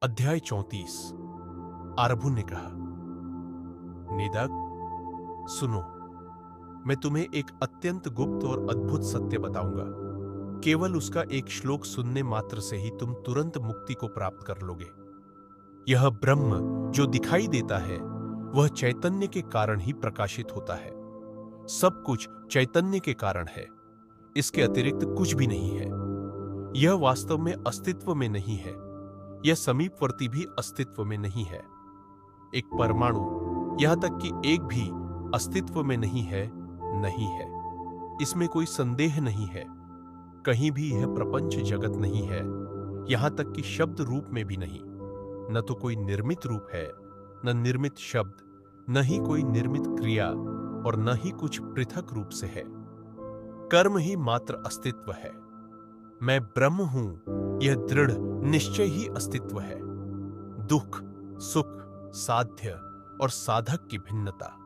अध्याय 34। आरभू ने कहा, निदक, सुनो, मैं तुम्हें एक अत्यंत गुप्त और अद्भुत सत्य बताऊंगा। केवल उसका एक श्लोक सुनने मात्र से ही तुम तुरंत मुक्ति को प्राप्त कर लोगे। यह ब्रह्म जो दिखाई देता है वह चैतन्य के कारण ही प्रकाशित होता है। सब कुछ चैतन्य के कारण है, इसके अतिरिक्त कुछ भी नहीं है। यह वास्तव में अस्तित्व में नहीं है, यह समीपवर्ती भी अस्तित्व में नहीं है। एक परमाणु, यहां तक कि एक भी अस्तित्व में नहीं है, नहीं है। इसमें कोई संदेह नहीं है। कहीं भी यह प्रपंच जगत नहीं है, यहां तक कि शब्द रूप में भी नहीं। न तो कोई निर्मित रूप है, न निर्मित शब्द, न ही कोई निर्मित क्रिया, और न ही कुछ पृथक रूप से है। कर्म ही मात्र अस्तित्व है। मैं ब्रह्म हूं, यह दृढ़ निश्चय ही अस्तित्व है। दुख, सुख, साध्य और साधक की भिन्नता,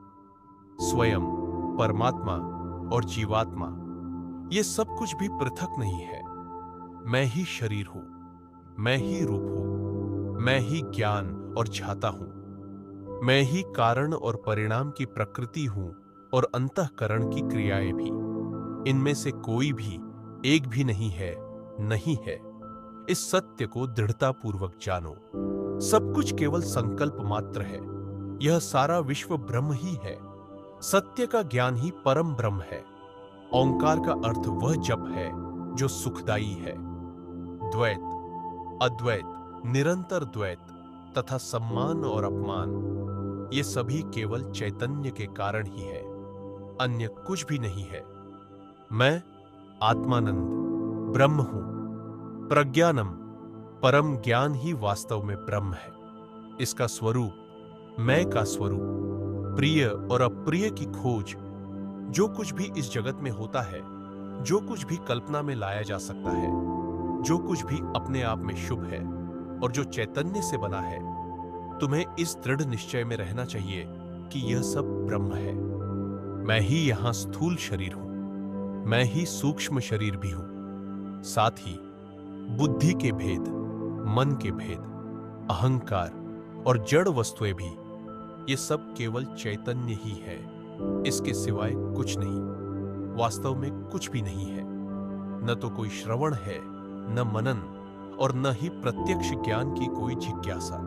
स्वयं, परमात्मा और जीवात्मा, यह सब कुछ भी पृथक नहीं है। मैं ही शरीर हूं, मैं ही रूप हूं, मैं ही ज्ञान और झाता हूं, मैं ही कारण और परिणाम की प्रकृति हूं और अंतःकरण की क्रियाएं भी। इनमें से कोई भी एक भी नहीं है, नहीं है। इस सत्य को दृढ़तापूर्वक जानो। सब कुछ केवल संकल्प मात्र है। यह सारा विश्व ब्रह्म ही है। सत्य का ज्ञान ही परम ब्रह्म है। ओंकार का अर्थ वह जप है जो सुखदायी है। द्वैत, अद्वैत, निरंतर द्वैत तथा सम्मान और अपमान, ये सभी केवल चैतन्य के कारण ही है, अन्य कुछ भी नहीं है। मैं आत्मानंद ब्रह्म हूं। प्रज्ञानम, परम ज्ञान ही वास्तव में ब्रह्म है। इसका स्वरूप, मैं का स्वरूप, प्रिय और अप्रिय की खोज, जो कुछ भी इस जगत में होता है, जो कुछ भी कल्पना में लाया जा सकता है, जो कुछ भी अपने आप में शुभ है और जो चैतन्य से बना है, तुम्हें इस दृढ़ निश्चय में रहना चाहिए कि यह सब ब्रह्म है। मैं ही यहां स्थूल शरीर हूं, मैं ही सूक्ष्म शरीर भी हूं। साथ ही बुद्धि के भेद, मन के भेद, अहंकार और जड़ वस्तुएं भी, ये सब केवल चैतन्य ही है। इसके सिवाय कुछ नहीं। वास्तव में कुछ भी नहीं है। न तो कोई श्रवण है, न मनन, और न ही प्रत्यक्ष ज्ञान की कोई जिज्ञासा।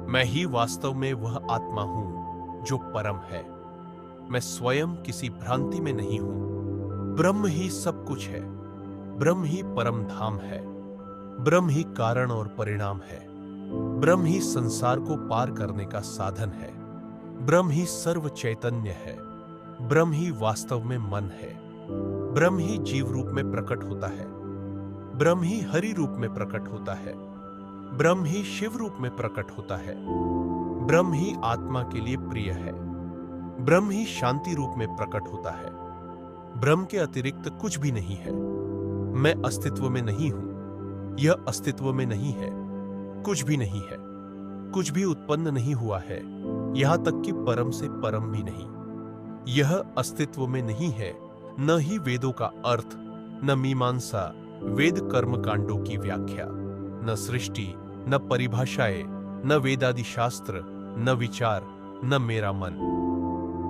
मैं ही वास्तव में वह आत्मा हूं जो परम है। मैं स्वयं किसी भ्रांति में नहीं हूं। ब्रह्म ही सब कुछ है। ब्रह्म ही परम धाम है। ब्रह्म ही कारण और परिणाम है। ब्रह्म ही संसार को पार करने का साधन है। ब्रह्म ही सर्व चैतन्य है। ब्रह्म ही वास्तव में मन है। ब्रह्म ही जीव रूप में प्रकट होता है। ब्रह्म ही हरि रूप में प्रकट होता है। ब्रह्म ही शिव रूप में प्रकट होता है। ब्रह्म ही आत्मा के लिए प्रिय है। ब्रह्म ही शांति रूप में प्रकट होता है। ब्रह्म के अतिरिक्त कुछ भी नहीं है। मैं अस्तित्व में नहीं हूं, यह अस्तित्व में नहीं है। कुछ भी नहीं है। कुछ भी उत्पन्न नहीं हुआ है, यहां तक कि परम से परम भी नहीं। यह अस्तित्व में नहीं है। न ही वेदों का अर्थ, न मीमांसा, वेद कर्म कांडों की व्याख्या, न सृष्टि, न परिभाषाएं, न वेदादि शास्त्र, न विचार, न मेरा मन।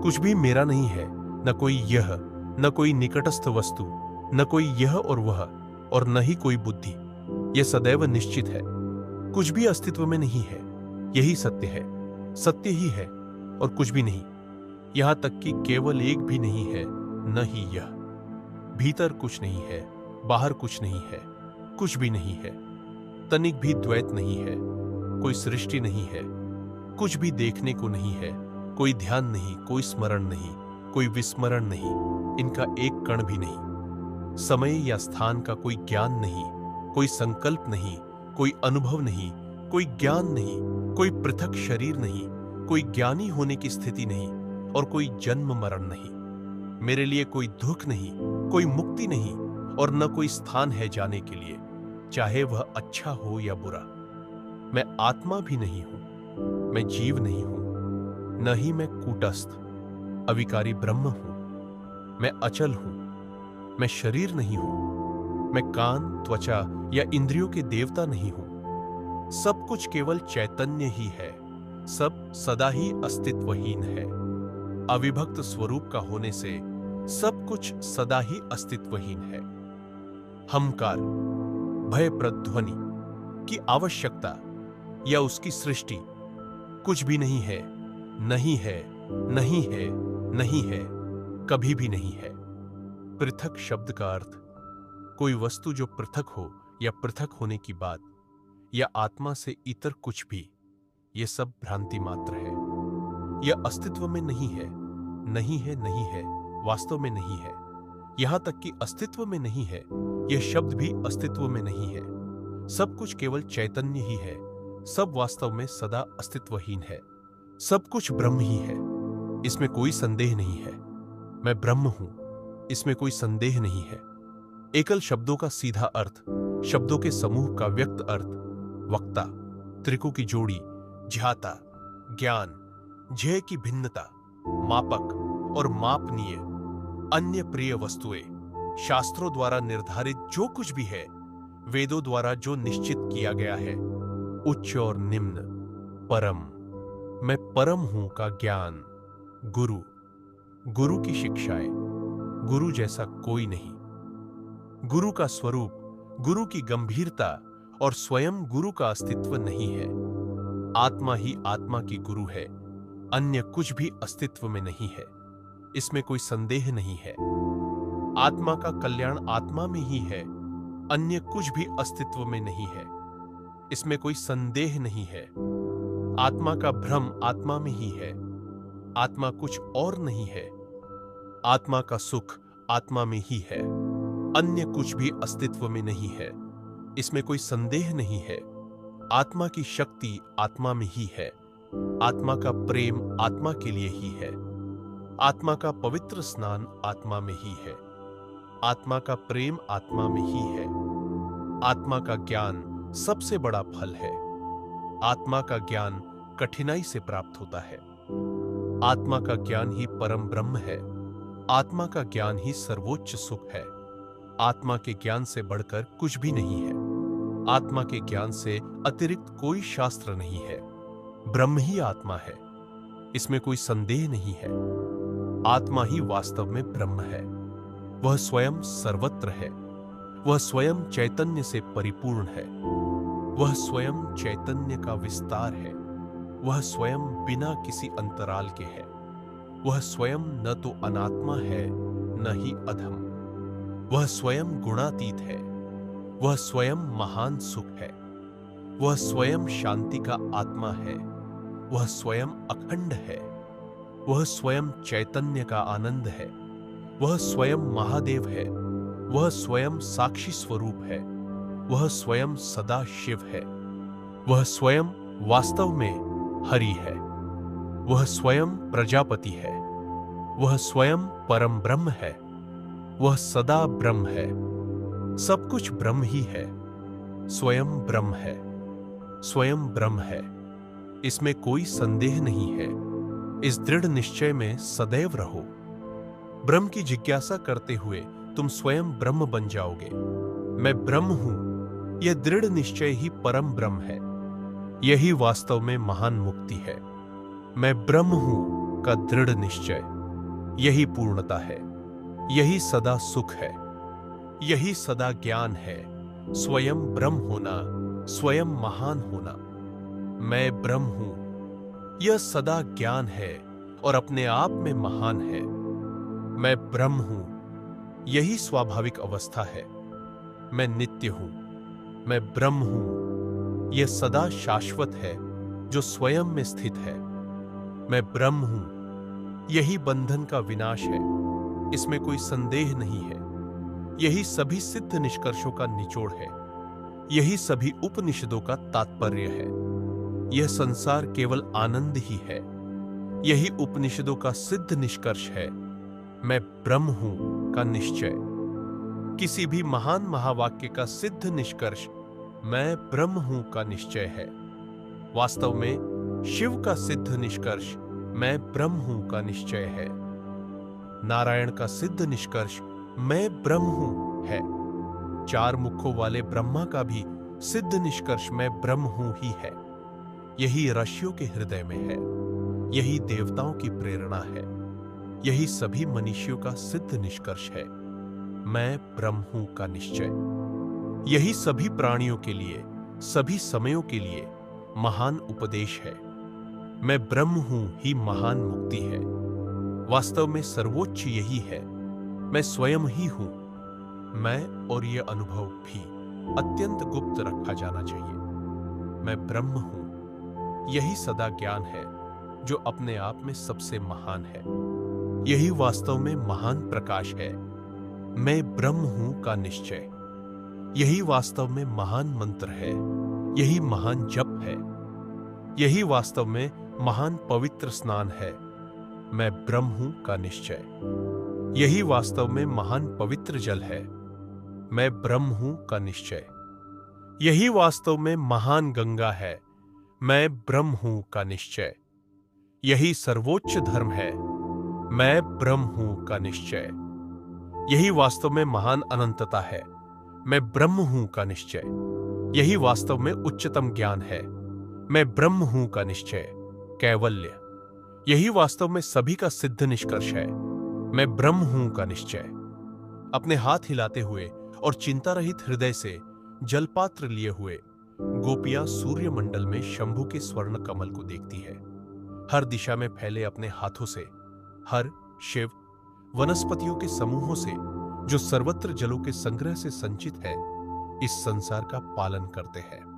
कुछ भी मेरा नहीं है। न कोई यह, न कोई निकटस्थ वस्तु, न कोई यह और वह, और न ही कोई बुद्धि। यह सदैव निश्चित है। कुछ भी अस्तित्व में नहीं है। यही सत्य है। सत्य ही है और कुछ भी नहीं। यहां तक कि केवल एक भी नहीं है, न ही यह। भीतर कुछ नहीं है, बाहर कुछ नहीं है, कुछ भी नहीं है। तनिक भी द्वैत नहीं है। कोई सृष्टि नहीं है। कुछ भी देखने को नहीं है। कोई ध्यान नहीं, कोई स्मरण नहीं, कोई विस्मरण नहीं, इनका एक कण भी नहीं। समय या स्थान का कोई ज्ञान नहीं, कोई संकल्प नहीं, कोई अनुभव नहीं, कोई ज्ञान नहीं, कोई पृथक शरीर नहीं, कोई ज्ञानी होने की स्थिति नहीं, और कोई जन्म मरण नहीं। मेरे लिए कोई दुख नहीं, कोई मुक्ति नहीं, और न कोई स्थान है जाने के लिए, चाहे वह अच्छा हो या बुरा। मैं आत्मा भी नहीं हूं, मैं जीव नहीं हूं, न ही मैं कूटस्थ अविकारी ब्रह्म हूं। मैं अचल हूं। मैं शरीर नहीं हूं। मैं कान, त्वचा या इंद्रियों के देवता नहीं हूं। सब कुछ केवल चैतन्य ही है, सब सदा ही अस्तित्वहीन है। अविभक्त स्वरूप का होने से सब कुछ सदा ही अस्तित्वहीन है। हमकार, भय प्रध्वनि की आवश्यकता या उसकी सृष्टि कुछ भी नहीं है, नहीं है, नहीं है, नहीं है, कभी भी नहीं है। पृथक शब्द का अर्थ कोई वस्तु जो पृथक हो या पृथक होने की बात या आत्मा से इतर कुछ भी, यह सब भ्रांति मात्र है। यह अस्तित्व में नहीं है, नहीं है, नहीं है, वास्तव में नहीं है। यहां तक कि अस्तित्व में नहीं है, यह शब्द भी अस्तित्व में नहीं है। सब कुछ केवल चैतन्य ही है, सब वास्तव में सदा अस्तित्वहीन है। सब कुछ ब्रह्म ही है, इसमें कोई संदेह नहीं है। मैं ब्रह्म हूं, इसमें कोई संदेह नहीं है। एकल शब्दों का सीधा अर्थ, शब्दों के समूह का व्यक्त अर्थ, वक्ता, त्रिकों की जोड़ी, ज्ञाता, ज्ञान, ज्ञेय की भिन्नता, मापक और मापनीय, अन्य प्रिय वस्तुएं, शास्त्रों द्वारा निर्धारित जो कुछ भी है, वेदों द्वारा जो निश्चित किया गया है, उच्च और निम्न, परम, मैं परम हूं का ज्ञान, गुरु, गुरु की शिक्षाएं, गुरु जैसा कोई नहीं, गुरु का स्वरूप, गुरु की गंभीरता और स्वयं गुरु का अस्तित्व नहीं है। आत्मा ही आत्मा की गुरु है, अन्य कुछ भी अस्तित्व में नहीं है, इसमें कोई संदेह नहीं है। आत्मा का कल्याण आत्मा में ही है, अन्य कुछ भी अस्तित्व में नहीं है, इसमें कोई संदेह नहीं है। आत्मा का भ्रम आत्मा में ही है, आत्मा कुछ और नहीं है। आत्मा का सुख आत्मा में ही है, अन्य कुछ भी अस्तित्व में नहीं है, इसमें कोई संदेह नहीं है। आत्मा की शक्ति आत्मा में ही है, आत्मा का प्रेम आत्मा के लिए ही है, आत्मा का पवित्र स्नान आत्मा में ही है, आत्मा का प्रेम आत्मा में ही है। आत्मा का ज्ञान सबसे बड़ा फल है। आत्मा का ज्ञान कठिनाई से प्राप्त होता है। आत्मा का ज्ञान ही परम ब्रह्म है। आत्मा का ज्ञान ही सर्वोच्च सुख है। आत्मा के ज्ञान से बढ़कर कुछ भी नहीं है। आत्मा के ज्ञान से अतिरिक्त कोई शास्त्र नहीं है। ब्रह्म ही आत्मा है, इसमें कोई संदेह नहीं है। आत्मा ही वास्तव में ब्रह्म है। वह स्वयं सर्वत्र है। वह स्वयं चैतन्य से परिपूर्ण है। वह स्वयं चैतन्य का विस्तार है। वह स्वयं बिना किसी अंतराल के है। वह स्वयं न तो अनात्मा है न ही अधम। वह स्वयं गुणातीत है। वह स्वयं महान सुख है। वह स्वयं शांति का आत्मा है। वह स्वयं अखंड है। वह स्वयं चैतन्य का आनंद है। वह स्वयं महादेव है। वह स्वयं साक्षी स्वरूप है। वह स्वयं सदा शिव है। वह स्वयं वास्तव में हरि है। वह स्वयं प्रजापति है। वह स्वयं परम ब्रह्म है। वह सदा ब्रह्म है। सब कुछ ब्रह्म ही है। स्वयं ब्रह्म है। स्वयं ब्रह्म है, इसमें कोई संदेह नहीं है। इस दृढ़ निश्चय में सदैव रहो। ब्रह्म की जिज्ञासा करते हुए तुम स्वयं ब्रह्म बन जाओगे। मैं ब्रह्म हूं, यह दृढ़ निश्चय ही परम ब्रह्म है। यही वास्तव में महान मुक्ति है। मैं ब्रह्म हूं का दृढ़ निश्चय, यही पूर्णता है। यही सदा सुख है। यही सदा ज्ञान है। स्वयं ब्रह्म होना, स्वयं महान होना। मैं ब्रह्म हूं, यह सदा ज्ञान है और अपने आप में महान है। मैं ब्रह्म हूं, यही स्वाभाविक अवस्था है। मैं नित्य हूं। मैं ब्रह्म हूं, यह सदा शाश्वत है जो स्वयं में स्थित है। मैं ब्रह्म हूं, यही बंधन का विनाश है। इसमें कोई संदेह नहीं है। यही सभी सिद्ध निष्कर्षों का निचोड़ है। यही सभी उपनिषदों का तात्पर्य है। यह संसार केवल आनंद ही है। यही उपनिषदों का सिद्ध निष्कर्ष है। मैं ब्रह्म हूं का निश्चय। किसी भी महान महावाक्य का सिद्ध निष्कर्ष मैं ब्रह्म हूं का निश्चय है। वास्तव में शिव का सिद्ध निष्कर्ष मैं ब्रह्म हूं का निश्चय है। नारायण का सिद्ध निष्कर्ष मैं ब्रह्म हूं है। चार मुखों वाले ब्रह्मा का भी सिद्ध निष्कर्ष मैं ब्रह्म हूं ही है। यही ऋषियों के हृदय में है, यही देवताओं की प्रेरणा है, यही सभी मनुष्यों का सिद्ध निष्कर्ष है। मैं ब्रह्म हूं का निश्चय यही सभी प्राणियों के लिए, सभी समयों के लिए महान उपदेश है। मैं ब्रह्म हूं ही महान मुक्ति है। वास्तव में सर्वोच्च यही है, मैं स्वयं ही हूं। मैं और ये अनुभव भी अत्यंत गुप्त रखा जाना चाहिए। मैं ब्रह्म हूं, यही सदा ज्ञान है जो अपने आप में सबसे महान है। यही वास्तव में महान प्रकाश है। मैं ब्रह्म हूं का निश्चय यही वास्तव में महान मंत्र है, यही महान जप है, यही वास्तव में महान पवित्र स्नान है। मैं ब्रह्म हूं का निश्चय यही वास्तव में महान पवित्र जल है। मैं ब्रह्म हूं का निश्चय यही वास्तव में महान गंगा है। मैं ब्रह्म हूं का निश्चय यही सर्वोच्च धर्म है। मैं ब्रह्म हूं का निश्चय यही वास्तव में महान अनंतता है। मैं ब्रह्म हूं का निश्चय यही वास्तव में उच्चतम ज्ञान है। मैं ब्रह्म हूं का निश्चय कैवल्य यही वास्तव में सभी का सिद्ध निष्कर्ष है। मैं ब्रह्म हूं का निश्चय। अपने हाथ हिलाते हुए और चिंता रहित हृदय से जलपात्र लिए हुए गोपियां सूर्य मंडल में शंभु के स्वर्ण कमल को देखती है। हर दिशा में फैले अपने हाथों से हर शिव वनस्पतियों के समूहों से जो सर्वत्र जलों के संग्रह से संचित है, इस संसार का पालन करते हैं।